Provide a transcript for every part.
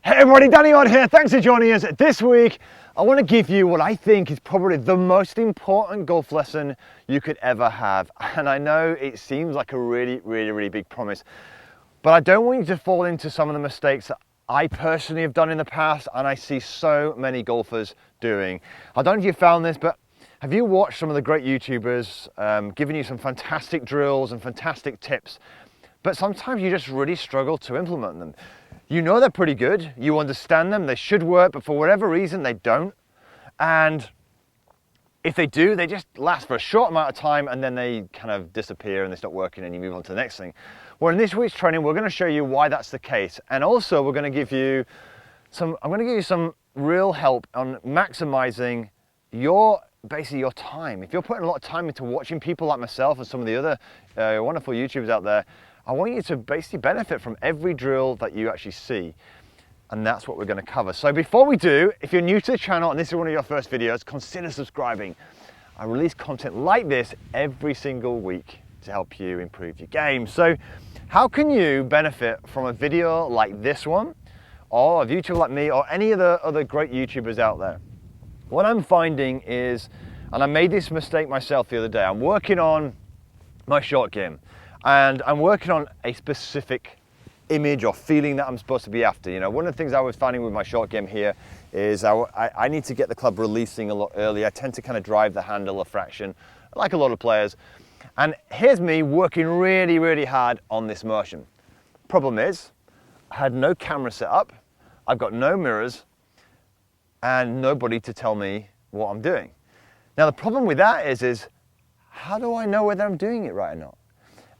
Hey everybody, Danny on here. Thanks for joining us. This week, I want to give you what I think is probably the most important golf lesson you could ever have. And I know it seems like a really big promise, but I don't want you to fall into some of the mistakes that I personally have done in the past and I see so many golfers doing. I don't know if you found this, but have you watched some of the great YouTubers giving you some fantastic drills and fantastic tips, but sometimes you just really struggle to implement them? You know they're pretty good, you understand them, they should work, but for whatever reason they don't. And if they do, they just last for a short amount of time and then they kind of disappear and they stop working and you move on to the next thing. Well, in this week's training, we're going to show you why that's the case. And also we're going to give you some real help on maximizing basically your time. If you're putting a lot of time into watching people like myself and some of the other wonderful YouTubers out there, I want you to basically benefit from every drill that you actually see. And that's what we're going to cover. So before we do, if you're new to the channel and this is one of your first videos, consider subscribing. I release content like this every single week to help you improve your game. So how can you benefit from a video like this one, or a YouTuber like me, or any of the other great YouTubers out there? What I'm finding is, and I made this mistake myself the other day, I'm working on my short game. And I'm working on a specific image or feeling that I'm supposed to be after. You know, one of the things I was finding with my short game here is I need to get the club releasing a lot early. I tend to kind of drive the handle a fraction, like a lot of players. And here's me working really hard on this motion. Problem is, I had no camera set up, I've got no mirrors, and nobody to tell me what I'm doing. Now the problem with that is how do I know whether I'm doing it right or not?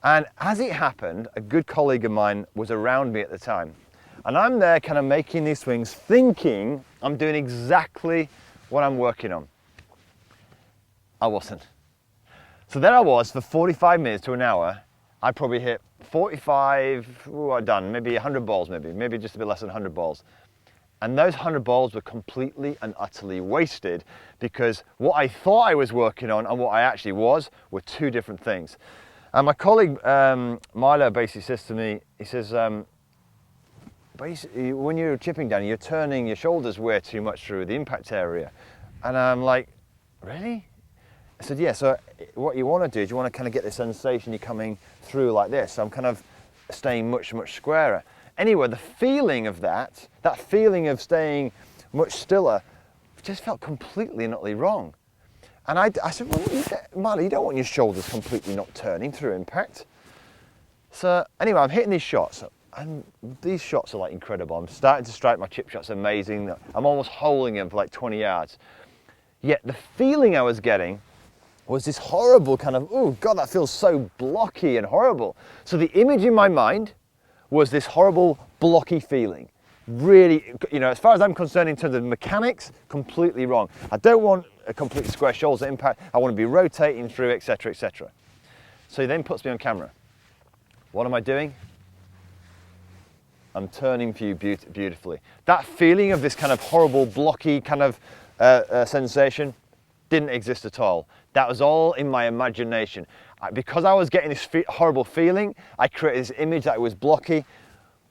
And as it happened, a good colleague of mine was around me at the time. And I'm there kind of making these swings, thinking I'm doing exactly what I'm working on. I wasn't. So there I was for 45 minutes to an hour. I probably hit 45, I'd done maybe 100 balls, maybe just a bit less than 100 balls. And those 100 balls were completely and utterly wasted because what I thought I was working on and what I actually was were two different things. And my colleague Milo basically says to me, he says, basically when you're chipping down, you're turning your shoulders way too much through the impact area. And I'm like, really? I said, yeah, so what you want to do is you want to kind of get the sensation you're coming through like this. So I'm kind of staying much squarer. Anyway, the feeling of that feeling of staying much stiller, just felt completely and utterly wrong. And I said, well, Marley, you don't want your shoulders completely not turning through impact. So anyway, I'm hitting these shots, and these shots are like incredible. I'm starting to strike, my chip shots amazing. I'm almost holding them for like 20 yards. Yet the feeling I was getting was this horrible kind of, oh God, that feels so blocky and horrible. So the image in my mind was this horrible blocky feeling. Really, you know, as far as I'm concerned in terms of mechanics, completely wrong. I don't want a complete square shoulder impact. I want to be rotating through, etc, etc. So he then puts me on camera. What am I doing? I'm turning for you beautifully. That feeling of this kind of horrible blocky kind of sensation didn't exist at all. That was all in my imagination. Because I was getting this horrible feeling, I created this image that it was blocky,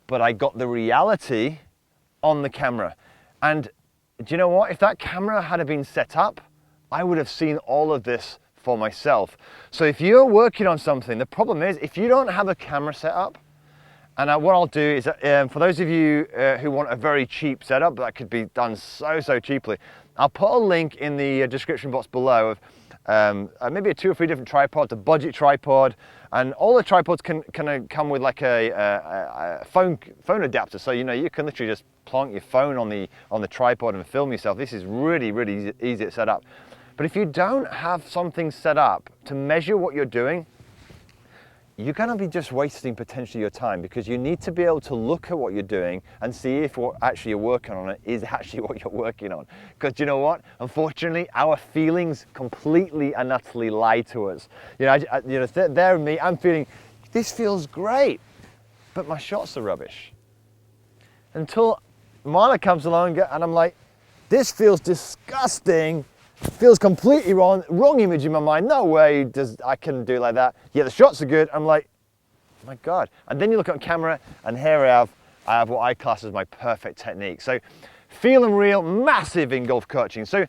but I got the reality on the camera. And do you know what? If that camera had been set up, I would have seen all of this for myself. So if you're working on something, the problem is if you don't have a camera set up, and what I'll do is, for those of you who want a very cheap setup that could be done so cheaply, I'll put a link in the description box below of maybe 2 or 3 different tripods, a budget tripod, and all the tripods can come with like a phone adapter. So you know you can literally just plonk your phone on the tripod and film yourself. This is really easy to set up. But if you don't have something set up to measure what you're doing, you're going to be just wasting potentially your time, because you need to be able to look at what you're doing and see if what actually you're working on is actually what you're working on. Because you know what? Unfortunately, our feelings completely and utterly lie to us. You know, there me, I'm feeling, this feels great, but my shots are rubbish. Until Marla comes along and I'm like, this feels disgusting. Feels completely wrong image in my mind. No way I can do like that. Yeah, the shots are good. I'm like, oh my God. And then you look on camera and here I have I have what I class as my perfect technique. So feel and reel, massive in golf coaching. So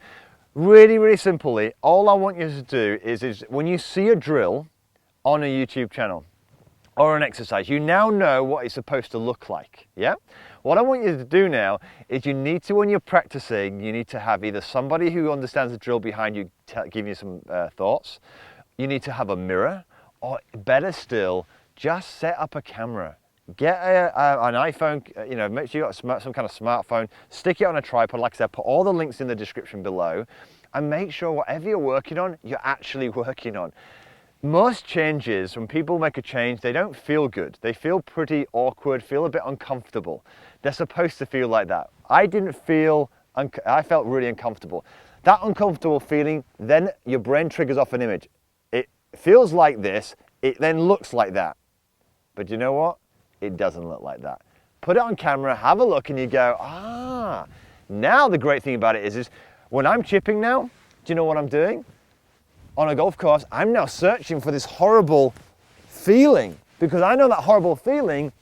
really, really simply, all I want you to do is when you see a drill on a YouTube channel or an exercise, you now know what it's supposed to look like, yeah? What I want you to do now is you need to, when you're practicing, you need to have either somebody who understands the drill behind you, giving you some thoughts. You need to have a mirror, or better still, just set up a camera. Get an iPhone, you know, make sure you've got some kind of smartphone, stick it on a tripod, like I said, put all the links in the description below, and make sure whatever you're working on, you're actually working on. Most changes, when people make a change, they don't feel good. They feel pretty awkward, feel a bit uncomfortable. They're supposed to feel like that. I felt really uncomfortable. That uncomfortable feeling, then your brain triggers off an image. It feels like this, it then looks like that. But you know what? It doesn't look like that. Put it on camera, have a look, and you go, ah. Now the great thing about it is when I'm chipping now, do you know what I'm doing? On a golf course, I'm now searching for this horrible feeling, because I know that horrible feeling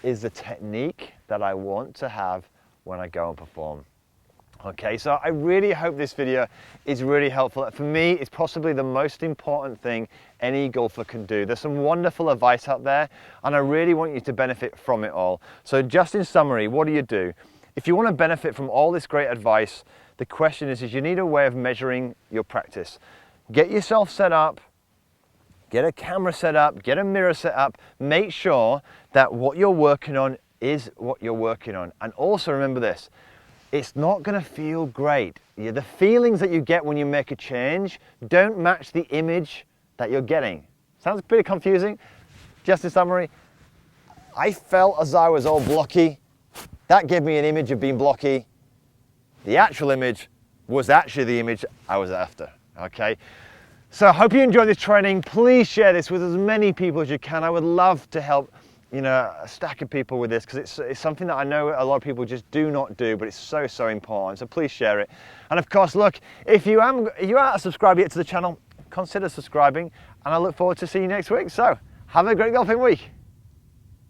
is the technique that I want to have when I go and perform. Okay, so I really hope this video is really helpful. For me, it's possibly the most important thing any golfer can do. There's some wonderful advice out there, and I really want you to benefit from it all. So just in summary, what do? If you want to benefit from all this great advice, the question is you need a way of measuring your practice. Get yourself set up, get a camera set up, get a mirror set up, make sure that what you're working on is what you're working on. And also remember this, it's not going to feel great. The feelings that you get when you make a change don't match the image that you're getting. Sounds pretty confusing. Just in summary, I felt as I was all blocky. That gave me an image of being blocky. The actual image was actually the image I was after, okay? So I hope you enjoyed this training. Please share this with as many people as you can. I would love to help, you know, a stack of people with this, because it's something that I know a lot of people just do not do, but it's so, so important. So please share it. And of course, look, if you aren't a subscriber yet to the channel, consider subscribing, and I look forward to seeing you next week. So have a great golfing week.